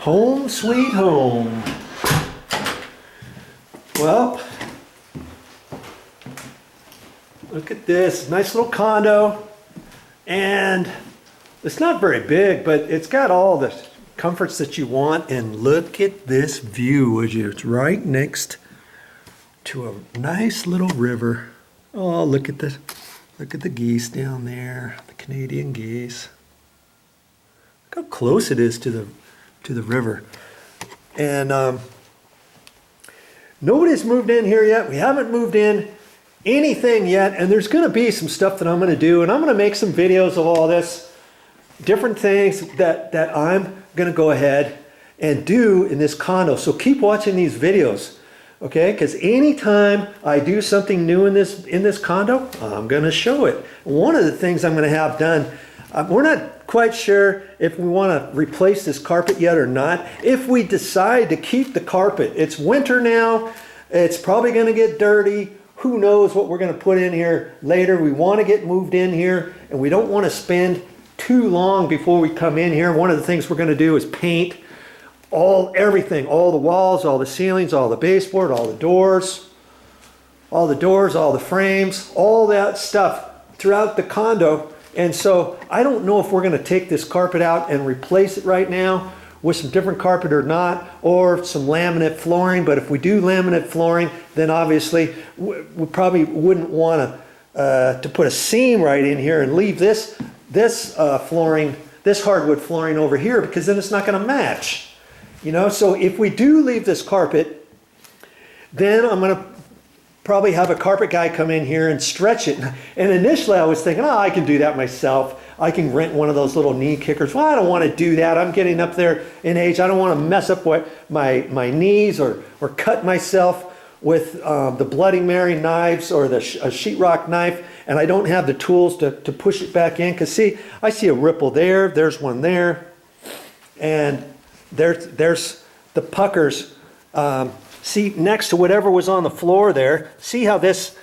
Home sweet home. Well, look at this nice little condo, and it's not very big, but it's got all the comforts that you want. And look at this view, would you? It's right next to a nice little river. Oh, look at the geese down there, the Canadian geese. Look how close it is to the river. And nobody's moved in here yet. We haven't moved in anything yet, and there's going to be some stuff that I'm going to do, and I'm going to make some videos of all this, different things that I'm going to go ahead and do in this condo. So keep watching these videos, okay? Because anytime I do something new in this condo, I'm going to show it. One of the things I'm going to have done, we're not quite sure if we want to replace this carpet yet or not. If we decide to keep the carpet, it's winter now, it's probably going to get dirty. Who knows what we're going to put in here later. We want to get moved in here, and we don't want to spend too long before we come in here. One of the things we're going to do is paint everything, all the walls, all the ceilings, all the baseboard, all the doors, all the frames, all that stuff throughout the condo. And so I don't know if we're going to take this carpet out and replace it right now with some different carpet or not, or some laminate flooring. But if we do laminate flooring, then obviously we probably wouldn't want to put a seam right in here and leave this flooring, this hardwood flooring over here, because then it's not going to match. You know, so if we do leave this carpet, then I'm going to probably have a carpet guy come in here and stretch it. And initially I was thinking, oh, I can do that myself. I can rent one of those little knee kickers. Well, I don't want to do that. I'm getting up there in age. I don't want to mess up my knees or cut myself with the Bloody Mary knives or a sheetrock knife. And I don't have the tools to push it back in. Because see, I see a ripple there. There's one there. And there's the puckers. See, next to whatever was on the floor there, see how this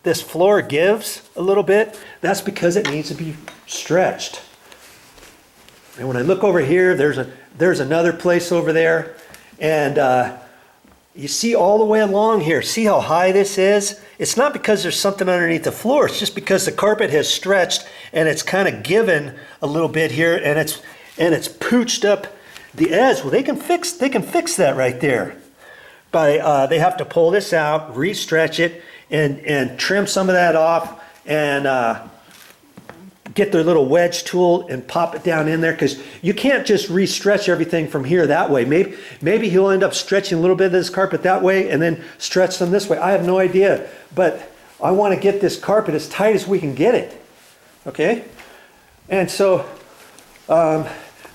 floor gives a little bit? That's because it needs to be stretched. And when I look over here, there's another place over there. And you see all the way along here, see how high this is? It's not because there's something underneath the floor. It's just because the carpet has stretched and it's kind of given a little bit here, and it's pooched up the edge. Well, they can fix that right there. They have to pull this out, re-stretch it, and trim some of that off, and get their little wedge tool and pop it down in there, because you can't just re-stretch everything from here that way. Maybe he'll end up stretching a little bit of this carpet that way and then stretch them this way. I have no idea, but I want to get this carpet as tight as we can get it. Okay, and so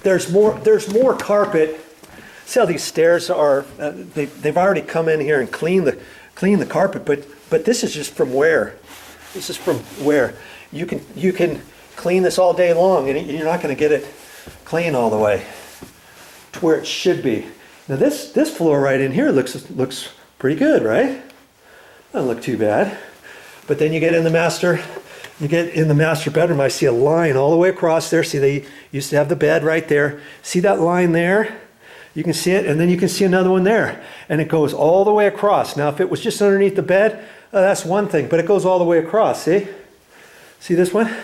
there's more carpet. See how these stairs are, they've already come in here and cleaned the carpet, but this is just from wear. This is from wear. You can clean this all day long, and you're not going to get it clean all the way to where it should be. Now this floor right in here looks pretty good, right? Doesn't look too bad. But then you get in the master bedroom. I see a line all the way across there. See, they used to have the bed right there. See that line there? You can see it, and then you can see another one there, and it goes all the way across. Now, if it was just underneath the bed, that's one thing, but it goes all the way across, see? See this one?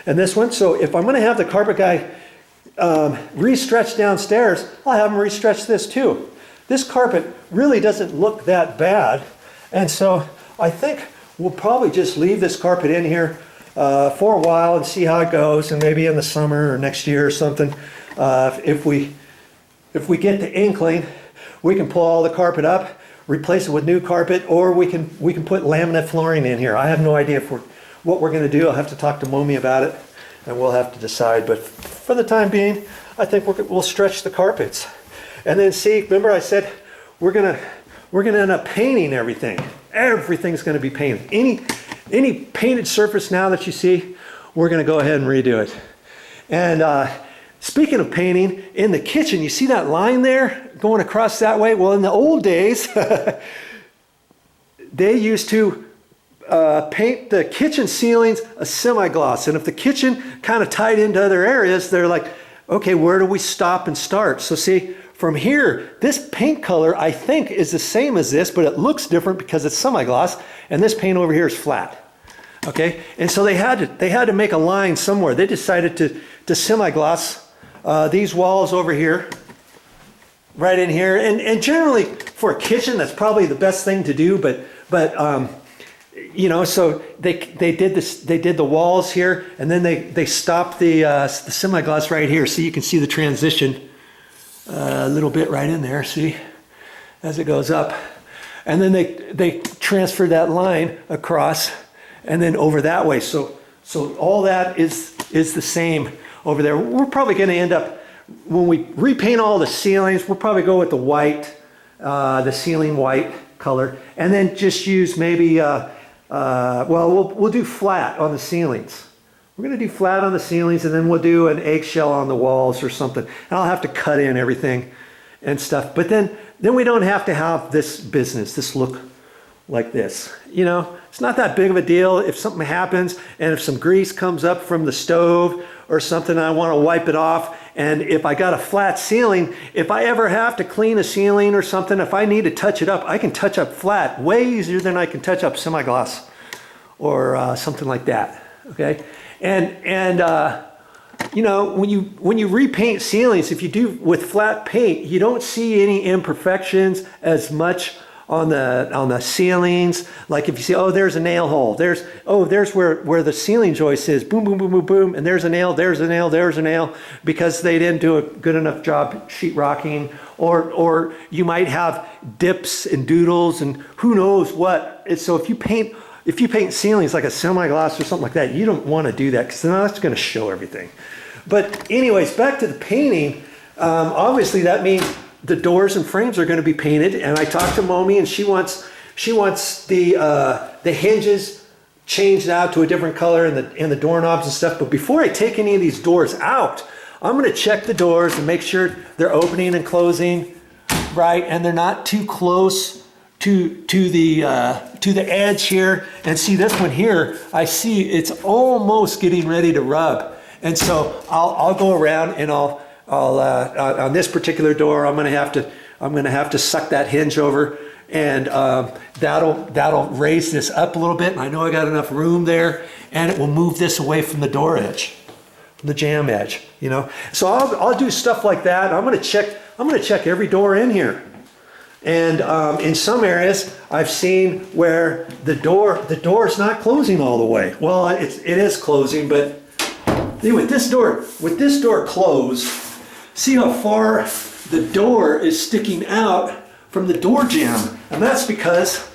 And this one? So if I'm going to have the carpet guy re-stretch downstairs, I'll have him re-stretch this too. This carpet really doesn't look that bad, and so I think we'll probably just leave this carpet in here for a while and see how it goes, and maybe in the summer or next year or something, if we get the inkling, we can pull all the carpet up, replace it with new carpet, or we can put laminate flooring in here. I have no idea what we're going to do. I'll have to talk to Momi about it, and we'll have to decide. But for the time being, I think we'll stretch the carpets. And then see, remember I said we're gonna end up painting everything. Everything's going to be painted. Any painted surface now that you see, we're going to go ahead and redo it. And speaking of painting, in the kitchen, you see that line there going across that way? Well, in the old days, they used to paint the kitchen ceilings a semi-gloss. And if the kitchen kind of tied into other areas, they're like, okay, where do we stop and start? So see, from here, this paint color I think is the same as this, but it looks different because it's semi-gloss, and this paint over here is flat. Okay, and so they had to make a line somewhere. They decided to semi-gloss these walls over here, right in here, and generally for a kitchen that's probably the best thing to do. But you know, so they did this. They did the walls here, and then they stopped the semi-gloss right here, so you can see the transition a little bit right in there. See, as it goes up, and then they transferred that line across. And then over that way, so all that is the same over there. We're probably going to end up, when we repaint all the ceilings, we'll probably go with the white, the ceiling white color, and then just use maybe, well, we'll do flat on the ceilings. We're going to do flat on the ceilings, and then we'll do an eggshell on the walls or something. And I'll have to cut in everything and stuff. But then we don't have to have this business, this look like this. You know, it's not that big of a deal if something happens and if some grease comes up from the stove or something, I want to wipe it off. And if I got a flat ceiling, if I ever have to clean a ceiling or something, if I need to touch it up, I can touch up flat way easier than I can touch up semi-gloss or something like that. Okay, and you know, when you repaint ceilings, if you do with flat paint, you don't see any imperfections as much on the ceilings. Like if you see, oh, there's a nail hole, there's where the ceiling joist is, boom, boom, boom, boom, boom, and there's a nail, there's a nail, there's a nail, because they didn't do a good enough job sheetrocking, or you might have dips and doodles and who knows what. So if you paint ceilings like a semi-gloss or something like that, you don't want to do that, because then that's going to show everything. But anyways, back to the painting. Obviously that means the doors and frames are going to be painted, and I talked to Momi, and she wants the hinges changed out to a different color, and the doorknobs and stuff. But before I take any of these doors out, I'm going to check the doors and make sure they're opening and closing right, and they're not too close to the edge here. And see this one here, I see it's almost getting ready to rub, and so I'll go around and I'll on this particular door, I'm gonna have to suck that hinge over, and that'll raise this up a little bit. And I know I got enough room there, and it will move this away from the door edge, from the jamb edge. You know, so I'll do stuff like that. I'm gonna check every door in here, and in some areas I've seen where the door's not closing all the way. Well, it is closing, but see, with this door closed. See how far the door is sticking out from the door jamb, and that's because,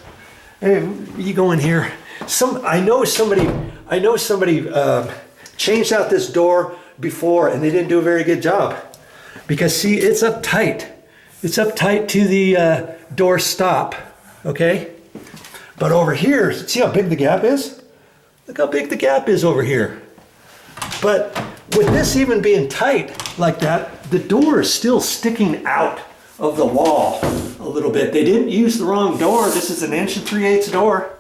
hey, you go in here. I know somebody changed out this door before, and they didn't do a very good job, because see, it's up tight. It's up tight to the door stop. Okay, but over here, see how big the gap is? Look how big the gap is over here. But with this even being tight like that, the door is still sticking out of the wall a little bit. They didn't use the wrong door. This is an 1 3/8" door.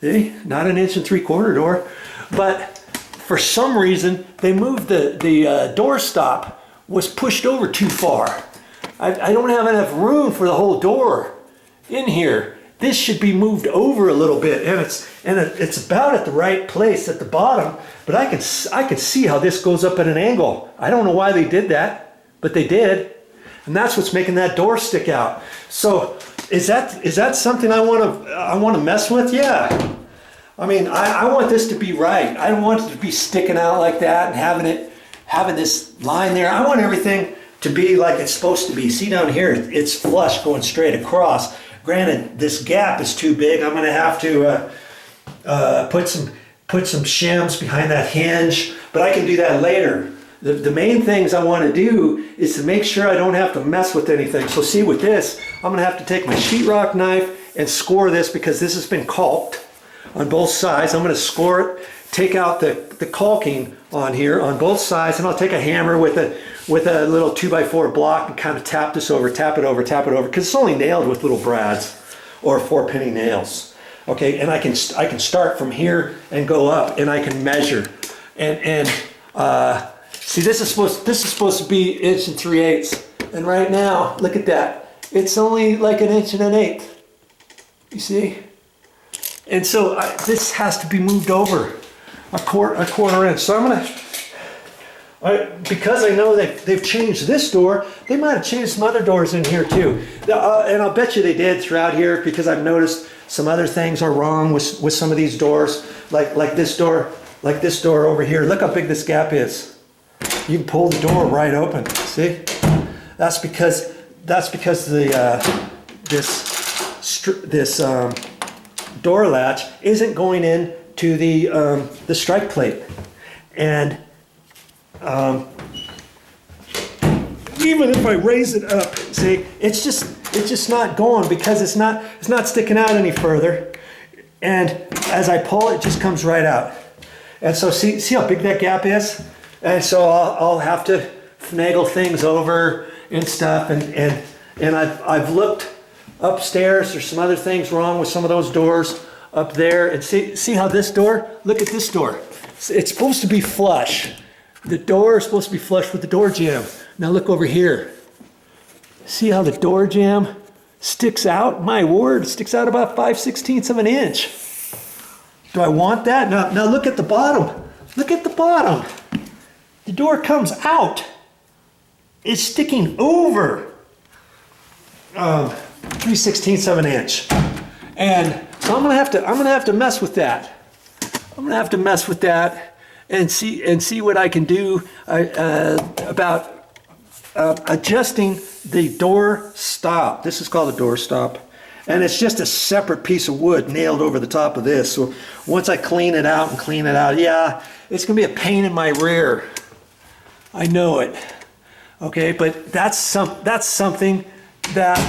See? Not an 1 3/4" door. But for some reason, they moved the door stop was pushed over too far. I don't have enough room for the whole door in here. This should be moved over a little bit, and it's about at the right place at the bottom, but I can see how this goes up at an angle. I don't know why they did that, but they did, and that's what's making that door stick out. So is that something I want to mess with? Yeah. I mean, I want this to be right. I don't want it to be sticking out like that and having this line there. I want everything to be like it's supposed to be. See down here, it's flush going straight across. Granted, this gap is too big. I'm going to have to put some shims behind that hinge, but I can do that later. The main things I want to do is to make sure I don't have to mess with anything. So see, with this, I'm going to have to take my sheetrock knife and score this, because this has been caulked on both sides. I'm going to score it, take out the caulking on here on both sides, and I'll take a hammer with a little 2x4 block and kind of tap it over, because it's only nailed with little brads or 4-penny nails. Okay, and I can start from here and go up, and I can measure. And see, this is supposed to be 1 3/8", And right now, look at that. It's only like 1 1/8 inches. You see? And so this has to be moved over a quarter inch. So I'm gonna, because I know they've changed this door, they might have changed some other doors in here too. And I'll bet you they did throughout here, because I've noticed some other things are wrong with some of these doors, like this door over here. Look how big this gap is. You can pull the door right open. See? That's because this door latch isn't going in to the strike plate, and even if I raise it up, see, it's just not going, because it's not sticking out any further, and as I pull it just comes right out. And so see how big that gap is, and so I'll have to finagle things over and stuff, and I've looked upstairs. There's some other things wrong with some of those doors up there, and see how this door, look at this door, it's supposed to be flush. The door is supposed to be flush with the door jamb. Now look over here. See how the door jamb sticks out? My word, it sticks out about 5/16 of an inch. Do I want that? Now look at the bottom. Look at the bottom. The door comes out. It's sticking over 3/16 of an inch. And so I'm gonna have to mess with that. I'm gonna have to mess with that and see what I can do about adjusting the door stop. This is called a door stop, and it's just a separate piece of wood nailed over the top of this. So once I clean it out, yeah, it's gonna be a pain in my rear. I know it. Okay, but that's something that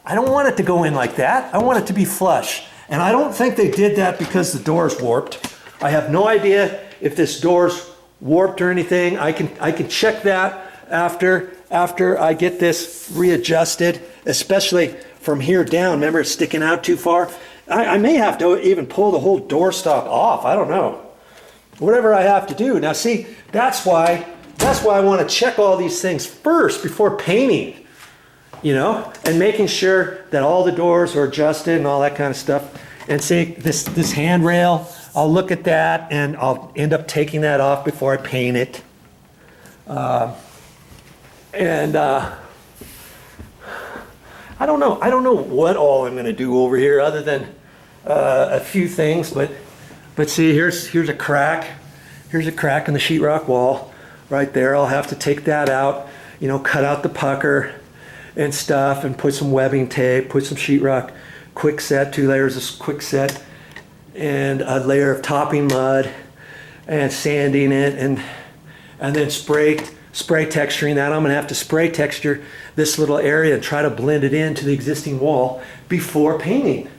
I don't want it to go in like that. I want it to be flush, and I don't think they did that because the door is warped. I have no idea if this door's warped or anything. I can check that after I get this readjusted, especially from here down. Remember, it's sticking out too far. I may have to even pull the whole door stop off. I don't know. Whatever I have to do. Now see, that's why I want to check all these things first before painting, you know, and making sure that all the doors are adjusted and all that kind of stuff. And see, this handrail, I'll look at that and I'll end up taking that off before I paint it. I don't know what all I'm going to do over here other than a few things, but see, here's a crack. Here's a crack in the sheetrock wall right there. I'll have to take that out, you know, cut out the pucker and stuff, and put some webbing tape, put some sheetrock quick set, 2 layers of quick set, and a layer of topping mud, and sanding it, and then spray texturing that. I'm gonna have to spray texture this little area and try to blend it into the existing wall before painting.